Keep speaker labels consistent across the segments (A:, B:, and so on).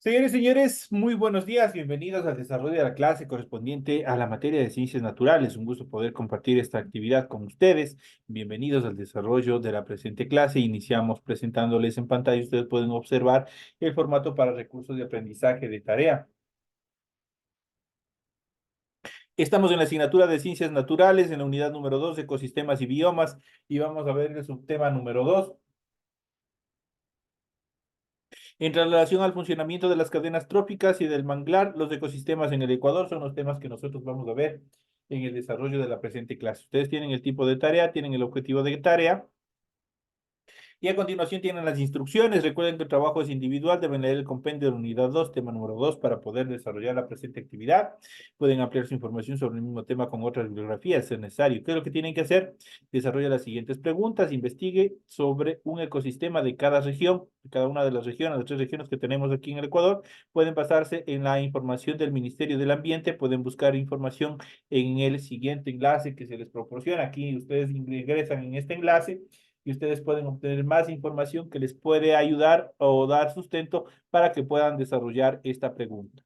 A: Señores y señores, muy buenos días. Bienvenidos al desarrollo de la clase correspondiente a la materia de ciencias naturales. Un gusto poder compartir esta actividad con ustedes. Bienvenidos al desarrollo de la presente clase. Iniciamos presentándoles en pantalla. Ustedes pueden observar el formato para recursos de aprendizaje de tarea. Estamos en la asignatura de ciencias naturales, en la unidad número 2, ecosistemas y biomas, y vamos a ver el subtema número 2. En relación al funcionamiento de las cadenas tróficas y del manglar, los ecosistemas en el Ecuador son los temas que nosotros vamos a ver en el desarrollo de la presente clase. Ustedes tienen el tipo de tarea, tienen el objetivo de tarea. Y a continuación tienen las instrucciones. Recuerden que el trabajo es individual. Deben leer el compendio de la unidad 2, tema número 2, para poder desarrollar la presente actividad. Pueden ampliar su información sobre el mismo tema con otras bibliografías, si es necesario. ¿Qué es lo que tienen que hacer? Desarrolla las siguientes preguntas. Investigue sobre un ecosistema de cada región, de cada una de las regiones, las tres regiones que tenemos aquí en el Ecuador. Pueden basarse en la información del Ministerio del Ambiente. Pueden buscar información en el siguiente enlace que se les proporciona. Aquí ustedes ingresan en este enlace y ustedes pueden obtener más información que les puede ayudar o dar sustento para que puedan desarrollar esta pregunta.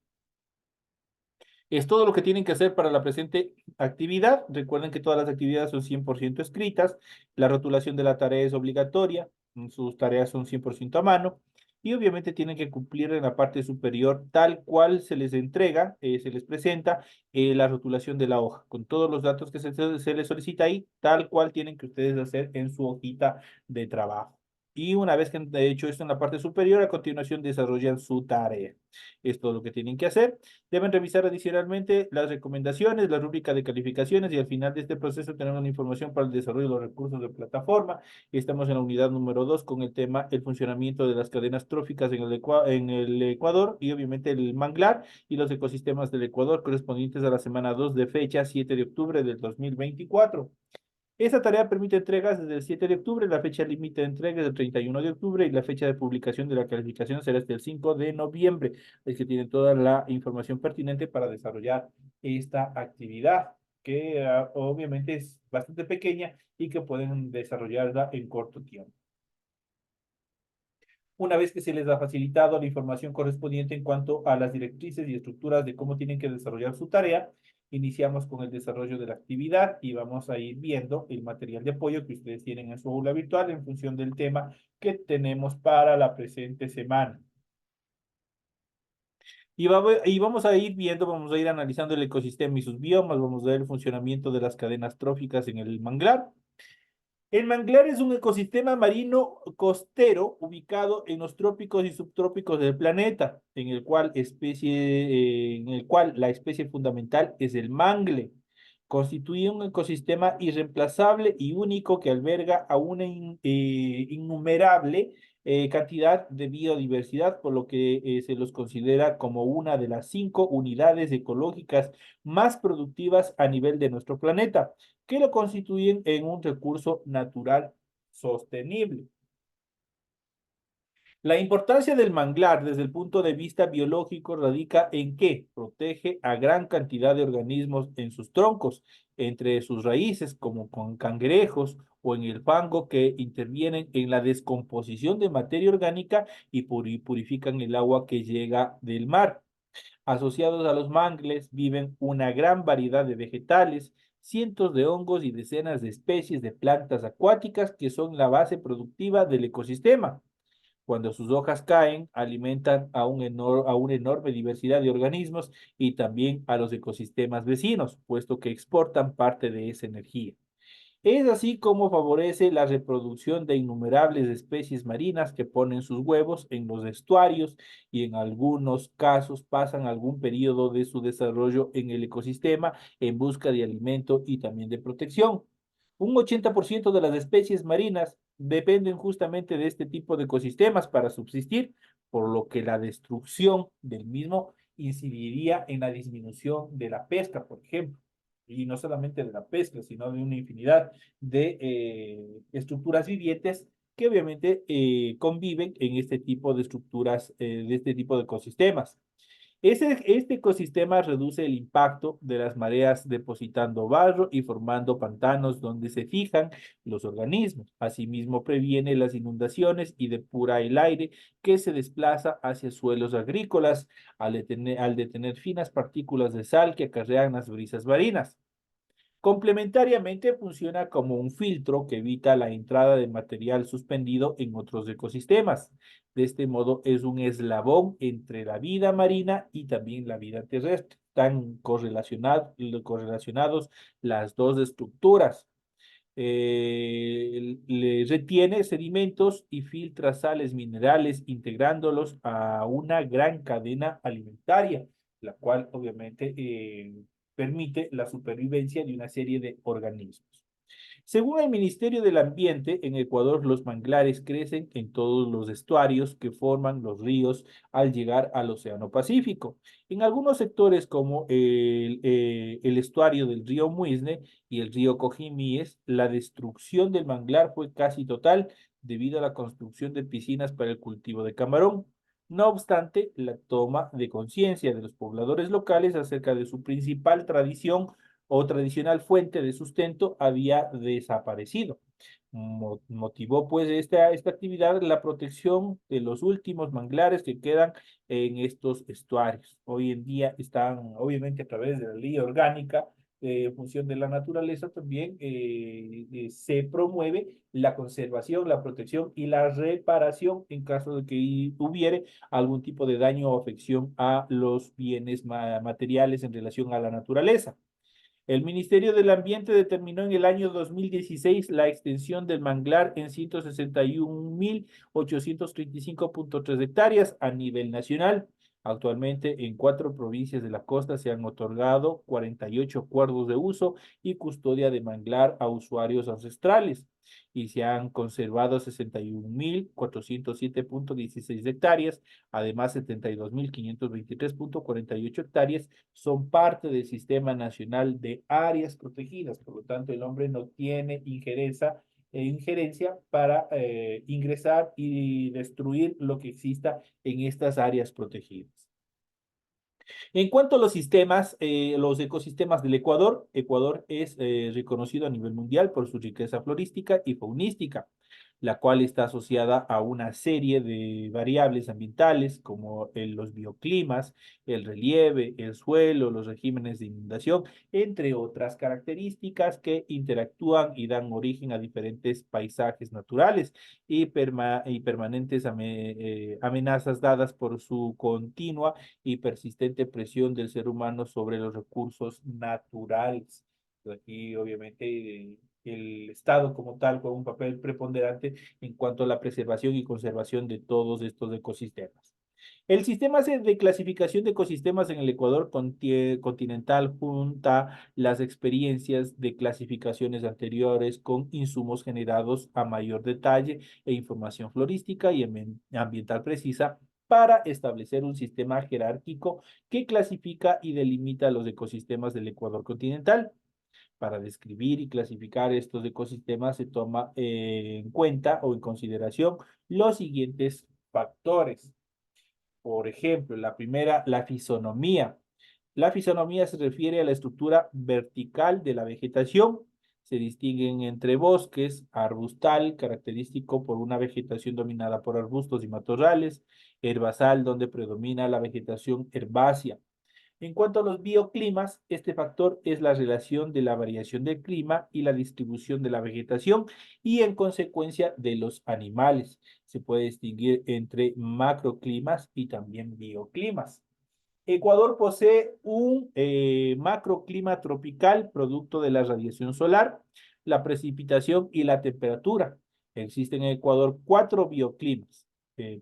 A: Es todo lo que tienen que hacer para la presente actividad. Recuerden que todas las actividades son 100% escritas. La rotulación de la tarea es obligatoria. Sus tareas son 100% a mano. Y obviamente tienen que cumplir en la parte superior tal cual se les entrega, se les presenta la rotulación de la hoja, con todos los datos que se les solicita ahí, tal cual tienen que ustedes hacer en su hojita de trabajo. Y una vez que han hecho esto en la parte superior, a continuación desarrollan su tarea. Es todo lo que tienen que hacer. Deben revisar adicionalmente las recomendaciones, la rúbrica de calificaciones y al final de este proceso tenemos la información para el desarrollo de los recursos de plataforma. Estamos en la unidad número 2 con el tema el funcionamiento de las cadenas tróficas en el Ecuador y obviamente el manglar y los ecosistemas del Ecuador correspondientes a la semana 2 de fecha 7 de octubre del 2024. Esta tarea permite entregas desde el 7 de octubre, la fecha límite de entrega es el 31 de octubre y la fecha de publicación de la calificación será hasta el 5 de noviembre. Es que tienen toda la información pertinente para desarrollar esta actividad, que obviamente es bastante pequeña y que pueden desarrollarla en corto tiempo. Una vez que se les ha facilitado la información correspondiente en cuanto a las directrices y estructuras de cómo tienen que desarrollar su tarea, iniciamos con el desarrollo de la actividad y vamos a ir viendo el material de apoyo que ustedes tienen en su aula virtual en función del tema que tenemos para la presente semana. Y vamos a ir viendo, vamos a ir analizando el ecosistema y sus biomas, vamos a ver el funcionamiento de las cadenas tróficas en el manglar. El manglar es un ecosistema marino costero ubicado en los trópicos y subtrópicos del planeta, en el cual la especie fundamental es el mangle. Constituye un ecosistema irreemplazable y único que alberga a una innumerable cantidad de biodiversidad, por lo que se los considera como una de las 5 unidades ecológicas más productivas a nivel de nuestro planeta que lo constituyen en un recurso natural sostenible. La importancia del manglar desde el punto de vista biológico radica en que protege a gran cantidad de organismos en sus troncos, entre sus raíces, como con cangrejos o en el fango que intervienen en la descomposición de materia orgánica y purifican el agua que llega del mar. Asociados a los mangles viven una gran variedad de vegetales, cientos de hongos y decenas de especies de plantas acuáticas que son la base productiva del ecosistema. Cuando sus hojas caen, alimentan a una enorme diversidad de organismos y también a los ecosistemas vecinos, puesto que exportan parte de esa energía. Es así como favorece la reproducción de innumerables especies marinas que ponen sus huevos en los estuarios y en algunos casos pasan algún periodo de su desarrollo en el ecosistema en busca de alimento y también de protección. Un 80% de las especies marinas dependen justamente de este tipo de ecosistemas para subsistir, por lo que la destrucción del mismo incidiría en la disminución de la pesca, por ejemplo y no solamente de la pesca, sino de una infinidad de estructuras vivientes que obviamente conviven en este tipo de estructuras, de este tipo de ecosistemas. Este ecosistema reduce el impacto de las mareas depositando barro y formando pantanos donde se fijan los organismos. Asimismo, previene las inundaciones y depura el aire que se desplaza hacia suelos agrícolas al detener finas partículas de sal que acarrean las brisas marinas. Complementariamente funciona como un filtro que evita la entrada de material suspendido en otros ecosistemas. De este modo es un eslabón entre la vida marina y también la vida terrestre. Están correlacionados las dos estructuras. Le retiene sedimentos y filtra sales minerales, integrándolos a una gran cadena alimentaria, la cual obviamente permite la supervivencia de una serie de organismos. Según el Ministerio del Ambiente, en Ecuador los manglares crecen en todos los estuarios que forman los ríos al llegar al Océano Pacífico. En algunos sectores como el estuario del río Muisne y el río Cojimíes, la destrucción del manglar fue casi total debido a la construcción de piscinas para el cultivo de camarón. No obstante, la toma de conciencia de los pobladores locales acerca de su principal tradición o tradicional fuente de sustento había desaparecido. Motivó pues esta actividad la protección de los últimos manglares que quedan en estos estuarios. Hoy en día están, obviamente, a través de la ley orgánica, en función de la naturaleza, también se promueve la conservación, la protección y la reparación en caso de que hubiere algún tipo de daño o afección a los bienes materiales en relación a la naturaleza. El Ministerio del Ambiente determinó en el año 2016 la extensión del manglar en 161.835.3 hectáreas a nivel nacional. Actualmente, en 4 provincias de la costa se han otorgado 48 acuerdos de uso y custodia de manglar a usuarios ancestrales y se han conservado 61.407.16 hectáreas. Además, 72.523.48 hectáreas son parte del Sistema Nacional de Áreas Protegidas. Por lo tanto, el hombre no tiene injerencia para ingresar y destruir lo que exista en estas áreas protegidas. En cuanto a los ecosistemas del Ecuador, Ecuador es reconocido a nivel mundial por su riqueza florística y faunística, la cual está asociada a una serie de variables ambientales como los bioclimas, el relieve, el suelo, los regímenes de inundación, entre otras características que interactúan y dan origen a diferentes paisajes naturales y permanentes amenazas dadas por su continua y persistente presión del ser humano sobre los recursos naturales. Aquí, obviamente, el Estado como tal juega un papel preponderante en cuanto a la preservación y conservación de todos estos ecosistemas. El sistema de clasificación de ecosistemas en el Ecuador continental junta las experiencias de clasificaciones anteriores con insumos generados a mayor detalle e información florística y ambiental precisa para establecer un sistema jerárquico que clasifica y delimita los ecosistemas del Ecuador continental. Para describir y clasificar estos ecosistemas se toma en cuenta o en consideración los siguientes factores. Por ejemplo, la primera, la fisonomía. La fisonomía se refiere a la estructura vertical de la vegetación. Se distinguen entre bosques, arbustal, característico por una vegetación dominada por arbustos y matorrales, herbazal, donde predomina la vegetación herbácea. En cuanto a los bioclimas, este factor es la relación de la variación del clima y la distribución de la vegetación y en consecuencia de los animales. Se puede distinguir entre macroclimas y también bioclimas. Ecuador posee un macroclima tropical producto de la radiación solar, la precipitación y la temperatura. Existen en Ecuador 4 bioclimas.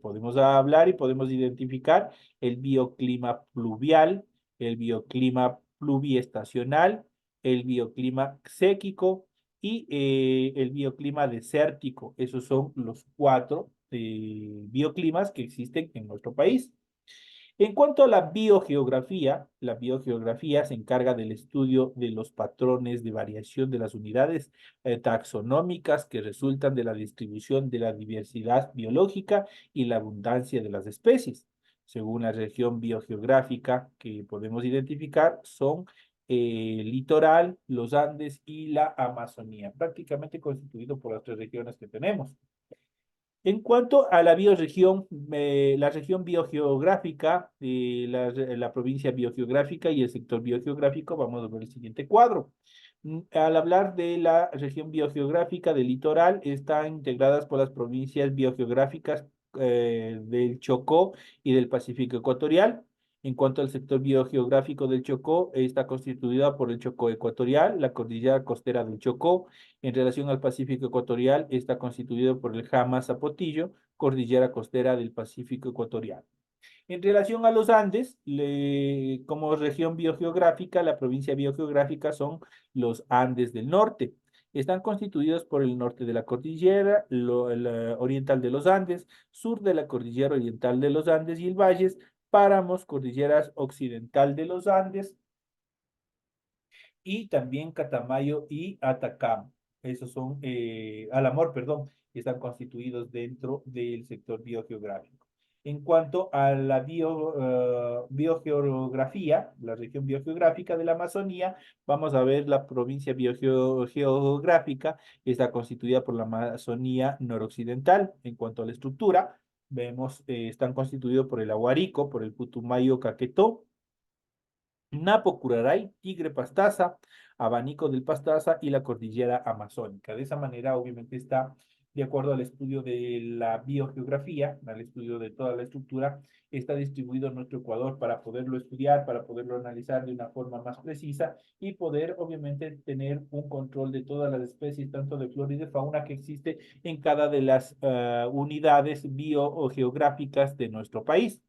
A: Podemos hablar y podemos identificar el bioclima pluvial, el bioclima pluviestacional, el bioclima séquico y el bioclima desértico. Esos son los 4 bioclimas que existen en nuestro país. En cuanto a la biogeografía se encarga del estudio de los patrones de variación de las unidades taxonómicas que resultan de la distribución de la diversidad biológica y la abundancia de las especies. según la región biogeográfica que podemos identificar, son el litoral, los Andes y la Amazonía, prácticamente constituido por las tres regiones que tenemos. En cuanto a la bioregión, la región biogeográfica, la provincia biogeográfica y el sector biogeográfico, vamos a ver el siguiente cuadro. Al hablar de la región biogeográfica del litoral, están integradas por las provincias biogeográficas del Chocó y del Pacífico Ecuatorial. En cuanto al sector biogeográfico del Chocó, está constituida por el Chocó ecuatorial, la cordillera costera del Chocó. En relación al Pacífico ecuatorial, está constituido por el Jama Zapotillo, cordillera costera del Pacífico ecuatorial. En relación a los Andes, como región biogeográfica, la provincia biogeográfica son los Andes del norte. Están constituidos por el norte de la cordillera oriental de los Andes, sur de la cordillera oriental de los Andes y el valles, páramos, cordilleras occidental de los Andes, y también Catamayo y Atacama. Esos son, Alamor, perdón, que están constituidos dentro del sector biogeográfico. En cuanto a la biogeografía, la región biogeográfica de la Amazonía, vamos a ver la provincia biogeográfica, está constituida por la Amazonía noroccidental. En cuanto a la estructura, vemos, están constituidos por el Aguarico, por el Putumayo Caquetó, Napo, Curaray, Tigre, Pastaza, Abanico del Pastaza y la cordillera amazónica. De esa manera, obviamente, está de acuerdo al estudio de la biogeografía, al estudio de toda la estructura, está distribuido en nuestro Ecuador para poderlo estudiar, para poderlo analizar de una forma más precisa y poder, obviamente, tener un control de todas las especies, tanto de flora y de fauna que existe en cada de las unidades biogeográficas de nuestro país.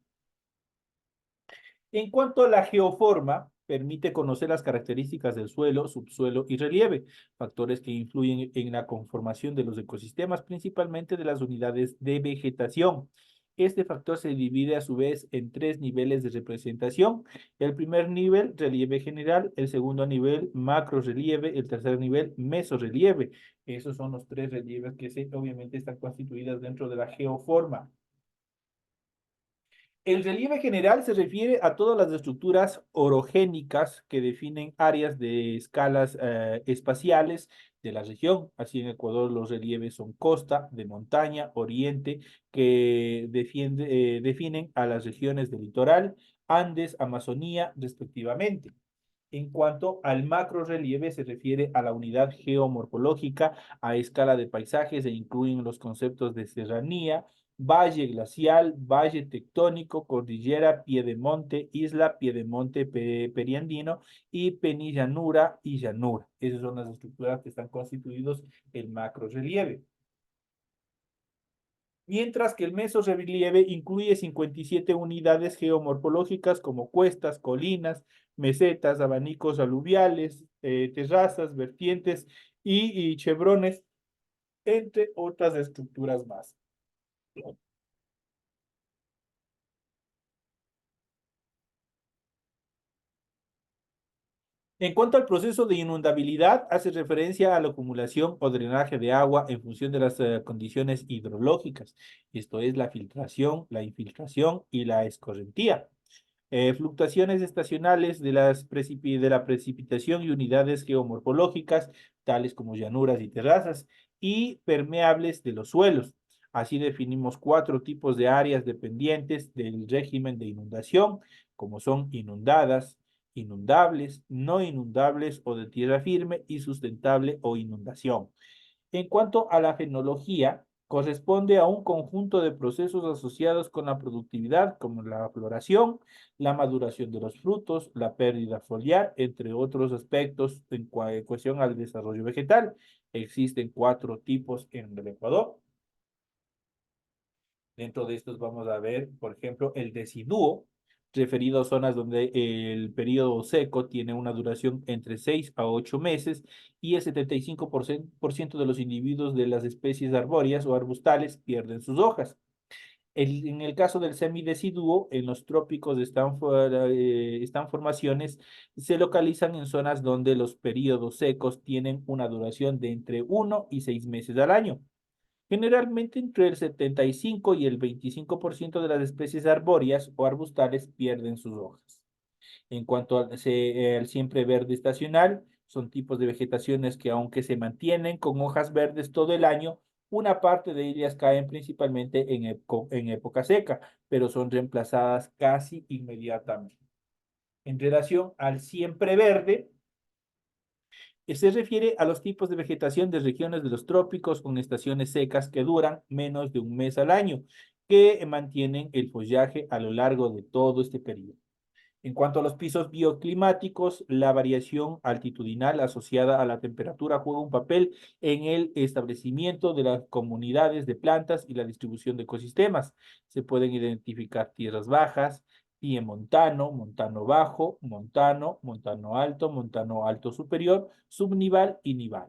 A: En cuanto a la geoforma, permite conocer las características del suelo, subsuelo y relieve, factores que influyen en la conformación de los ecosistemas, principalmente de las unidades de vegetación. Este factor se divide a su vez en tres niveles de representación. El primer nivel, relieve general; el segundo nivel, macro relieve; el tercer nivel, mesorrelieve. Esos son los tres relieves que obviamente están constituidos dentro de la geoforma. El relieve general se refiere a todas las estructuras orogénicas que definen áreas de escalas espaciales de la región. Así en Ecuador los relieves son costa, de montaña, oriente, que definen a las regiones del litoral, Andes, Amazonía, respectivamente. En cuanto al macro relieve, se refiere a la unidad geomorfológica a escala de paisajes e incluyen los conceptos de serranía, valle glacial, valle tectónico, cordillera, piedemonte, isla, piedemonte periandino y penillanura y llanura. Esas son las estructuras que están constituidos en macro relieve. Mientras que el mesorrelieve incluye 57 unidades geomorfológicas como cuestas, colinas, mesetas, abanicos aluviales, terrazas, vertientes y chevrones, entre otras estructuras más. En cuanto al proceso de inundabilidad, hace referencia a la acumulación o drenaje de agua en función de las condiciones hidrológicas. Esto es la filtración, la infiltración y la escorrentía. Fluctuaciones estacionales de la precipitación y unidades geomorfológicas, tales como llanuras y terrazas, y permeables de los suelos. Así definimos cuatro tipos de áreas dependientes del régimen de inundación, como son inundadas, inundables, no inundables o de tierra firme, y sustentable o inundación. En cuanto a la fenología, corresponde a un conjunto de procesos asociados con la productividad, como la floración, la maduración de los frutos, la pérdida foliar, entre otros aspectos en cuestión al desarrollo vegetal. Existen cuatro tipos en el Ecuador. Dentro de estos vamos a ver, por ejemplo, el deciduo, referido a zonas donde el periodo seco tiene una duración entre 6 a 8 meses y el 75% de los individuos de las especies arbóreas o arbustales pierden sus hojas. En el caso del semideciduo, en los trópicos están formaciones, se localizan en zonas donde los periodos secos tienen una duración de entre 1 y 6 meses al año. Generalmente entre el 75 y el 25% de las especies arbóreas o arbustales pierden sus hojas. En cuanto al siempre verde estacional, son tipos de vegetaciones que aunque se mantienen con hojas verdes todo el año, una parte de ellas caen principalmente en época seca, pero son reemplazadas casi inmediatamente. En relación al siempre verde, se refiere a los tipos de vegetación de regiones de los trópicos con estaciones secas que duran menos de un mes al año, que mantienen el follaje a lo largo de todo este periodo. En cuanto a los pisos bioclimáticos, la variación altitudinal asociada a la temperatura juega un papel en el establecimiento de las comunidades de plantas y la distribución de ecosistemas. Se pueden identificar tierras bajas, piemontano, montano bajo, montano alto superior, subnival y nival.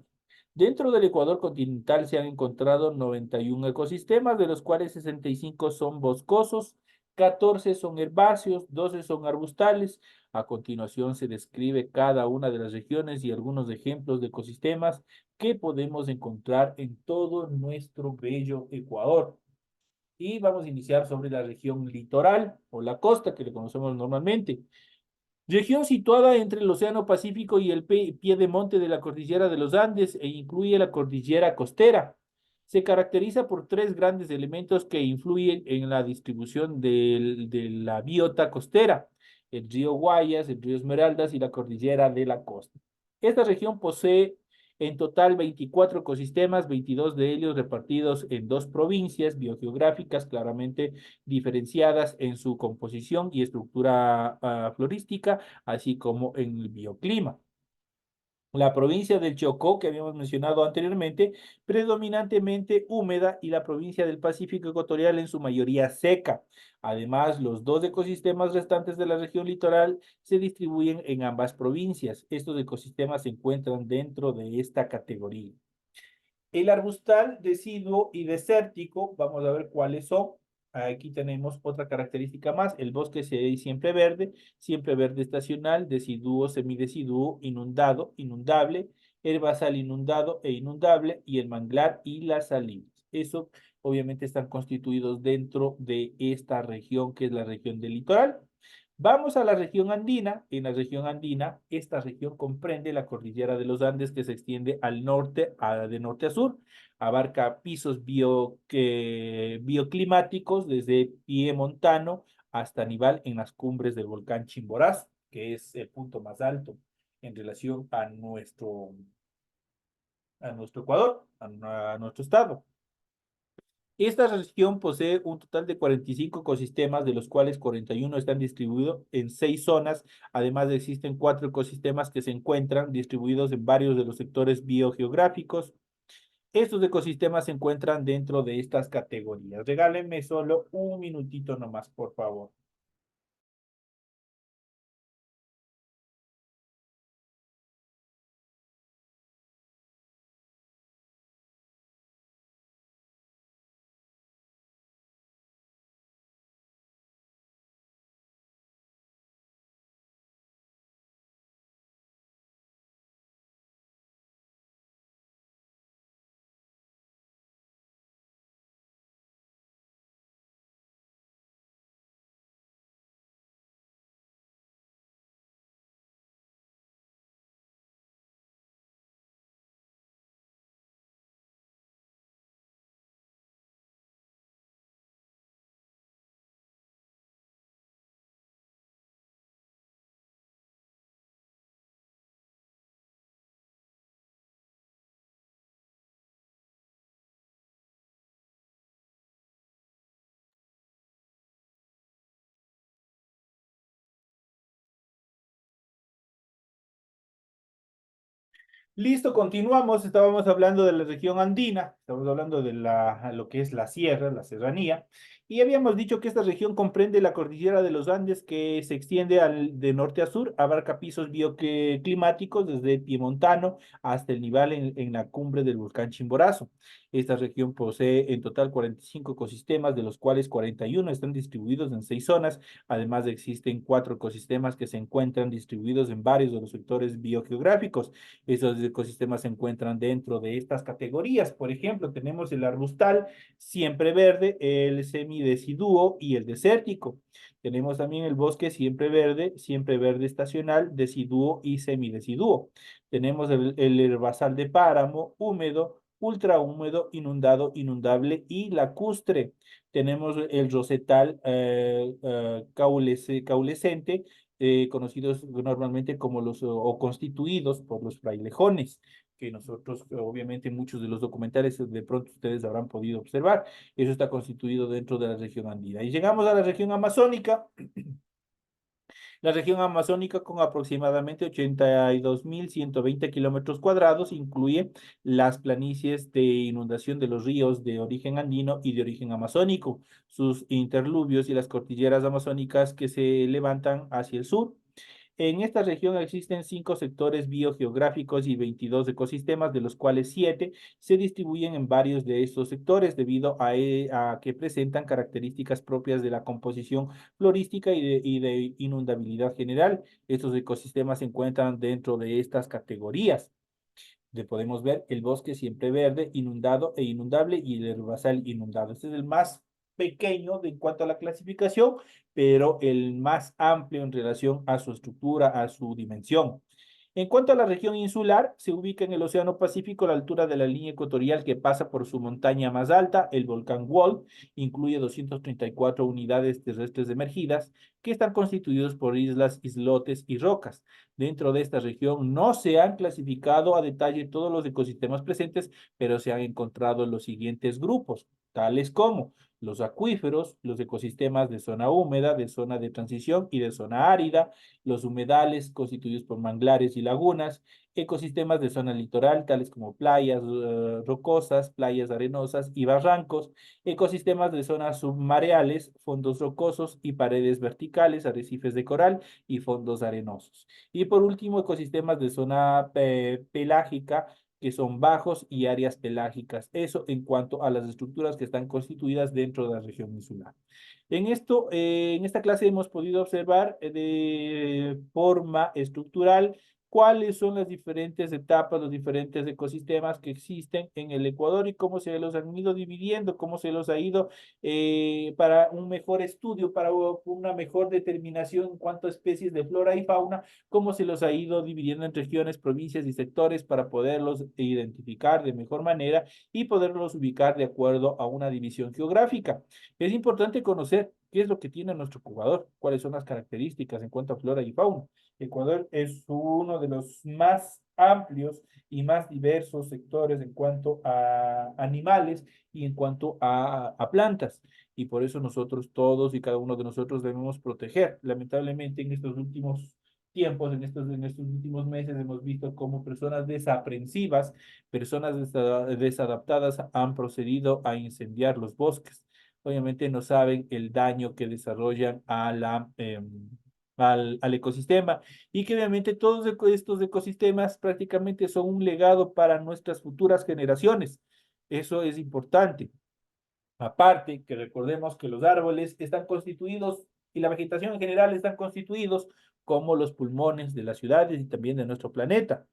A: Dentro del Ecuador continental se han encontrado 91 ecosistemas, de los cuales 65 son boscosos, 14 son herbáceos, 12 son arbustales. A continuación se describe cada una de las regiones y algunos ejemplos de ecosistemas que podemos encontrar en todo nuestro bello Ecuador. Y vamos a iniciar sobre la región litoral o la costa que le conocemos normalmente. Región situada entre el Océano Pacífico y el pie de monte de la cordillera de los Andes e incluye la cordillera costera. Se caracteriza por tres grandes elementos que influyen en la distribución de la biota costera: el río Guayas, el río Esmeraldas y la cordillera de la costa. Esta región posee en total 24 ecosistemas, 22 de ellos repartidos en dos provincias biogeográficas claramente diferenciadas en su composición y estructura florística, así como en el bioclima. La provincia del Chocó, que habíamos mencionado anteriormente, predominantemente húmeda, y la provincia del Pacífico Ecuatorial en su mayoría seca. Además, los dos ecosistemas restantes de la región litoral se distribuyen en ambas provincias. Estos ecosistemas se encuentran dentro de esta categoría. El arbustal deciduo y desértico, vamos a ver cuáles son. Aquí tenemos otra característica más: el bosque siempre verde estacional, deciduo, semideciduo, inundado, inundable, herbazal inundado e inundable, y el manglar y las salinas. Eso obviamente están constituidos dentro de esta región que es la región del litoral. Vamos a la región andina. En la región andina, esta región comprende la cordillera de los Andes, que se extiende al norte, de norte a sur. Abarca pisos bioclimáticos desde piemontano hasta nival en las cumbres del volcán Chimborazo, que es el punto más alto en relación a nuestro Ecuador, a nuestro estado. Esta región posee un total de 45 ecosistemas, de los cuales 41 están distribuidos en 6 zonas. Además, existen 4 ecosistemas que se encuentran distribuidos en varios de los sectores biogeográficos. Estos ecosistemas se encuentran dentro de estas categorías. Regálenme solo un minutito nomás, por favor. Listo, continuamos. Estábamos hablando de la región andina, estamos hablando de lo que es la sierra, la serranía, y habíamos dicho que esta región comprende la cordillera de los Andes, que se extiende de norte a sur, abarca pisos bioclimáticos desde Piemontano hasta el nivel en la cumbre del volcán Chimborazo. Esta región posee en total 45 ecosistemas, de los cuales 41 están distribuidos en 6 zonas. Además, existen 4 ecosistemas que se encuentran distribuidos en varios de los sectores biogeográficos. Esos ecosistemas se encuentran dentro de estas categorías. Por ejemplo, ejemplo, tenemos el arbustal, siempre verde, el semideciduo y el desértico. Tenemos también el bosque siempre verde estacional, deciduo y semideciduo. Tenemos el herbazal de páramo, húmedo, ultrahúmedo, inundado, inundable y lacustre. Tenemos el rosetal caulescente, conocidos normalmente como los o constituidos por los frailejones, que nosotros, obviamente, muchos de los documentales de pronto ustedes habrán podido observar. Eso está constituido dentro de la región andina. Y llegamos a la región amazónica. La región amazónica, con aproximadamente 82.120 kilómetros cuadrados, incluye las planicies de inundación de los ríos de origen andino y de origen amazónico, sus interluvios y las cordilleras amazónicas que se levantan hacia el sur. En esta región existen 5 sectores biogeográficos y 22 ecosistemas, de los cuales 7 se distribuyen en varios de estos sectores debido a que presentan características propias de la composición florística y de inundabilidad general. Estos ecosistemas se encuentran dentro de estas categorías. Podemos ver el bosque siempre verde, inundado e inundable, y el herbazal inundado. Este es el más pequeño en cuanto a la clasificación, pero el más amplio en relación a su estructura, a su dimensión. En cuanto a la región insular, se ubica en el Océano Pacífico a la altura de la línea ecuatorial que pasa por su montaña más alta, el volcán Wolf. Incluye 234 unidades terrestres emergidas que están constituidos por islas, islotes y rocas. Dentro de esta región no se han clasificado a detalle todos los ecosistemas presentes, pero se han encontrado los siguientes grupos, tales como los acuíferos, los ecosistemas de zona húmeda, de zona de transición y de zona árida, los humedales constituidos por manglares y lagunas, ecosistemas de zona litoral, tales como playas rocosas, playas arenosas y barrancos, ecosistemas de zonas submareales, fondos rocosos y paredes verticales, arrecifes de coral y fondos arenosos. Y por último, ecosistemas de zona pelágica, que son bajos y áreas pelágicas. Eso en cuanto a las estructuras que están constituidas dentro de la región insular. En esta clase hemos podido observar de forma estructural cuáles son las diferentes etapas, los diferentes ecosistemas que existen en el Ecuador y cómo se los han ido dividiendo, cómo se los ha ido para un mejor estudio, para una mejor determinación en cuanto a especies de flora y fauna, cómo se los ha ido dividiendo en regiones, provincias y sectores para poderlos identificar de mejor manera y poderlos ubicar de acuerdo a una división geográfica. Es importante conocer qué es lo que tiene nuestro Ecuador, cuáles son las características en cuanto a flora y fauna. Ecuador es uno de los más amplios y más diversos sectores en cuanto a animales y en cuanto a plantas. Y por eso nosotros todos y cada uno de nosotros debemos proteger. Lamentablemente en estos últimos tiempos, en estos últimos meses, hemos visto cómo personas desaprensivas, personas desadaptadas han procedido a incendiar los bosques. Obviamente no saben el daño que desarrollan al ecosistema, y que obviamente todos estos ecosistemas prácticamente son un legado para nuestras futuras generaciones. Eso es importante. Aparte, que recordemos que los árboles están constituidos y la vegetación en general están constituidos como los pulmones de las ciudades y también de nuestro planeta.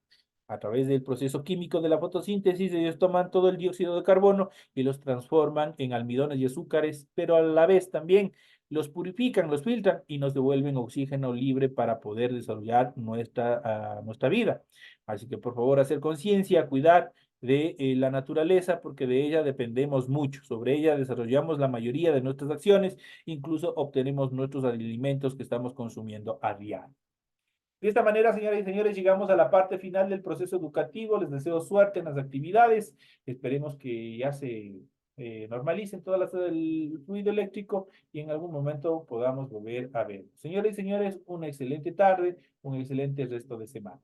A: A través del proceso químico de la fotosíntesis, ellos toman todo el dióxido de carbono y los transforman en almidones y azúcares, pero a la vez también los purifican, los filtran y nos devuelven oxígeno libre para poder desarrollar nuestra vida. Así que por favor, hacer conciencia, cuidar de la naturaleza, porque de ella dependemos mucho. Sobre ella desarrollamos la mayoría de nuestras acciones, incluso obtenemos nuestros alimentos que estamos consumiendo a diario. De esta manera, señoras y señores, llegamos a la parte final del proceso educativo. Les deseo suerte en las actividades. Esperemos que ya se normalicen todas las del fluido eléctrico y en algún momento podamos volver a ver. Señoras y señores, una excelente tarde, un excelente resto de semana.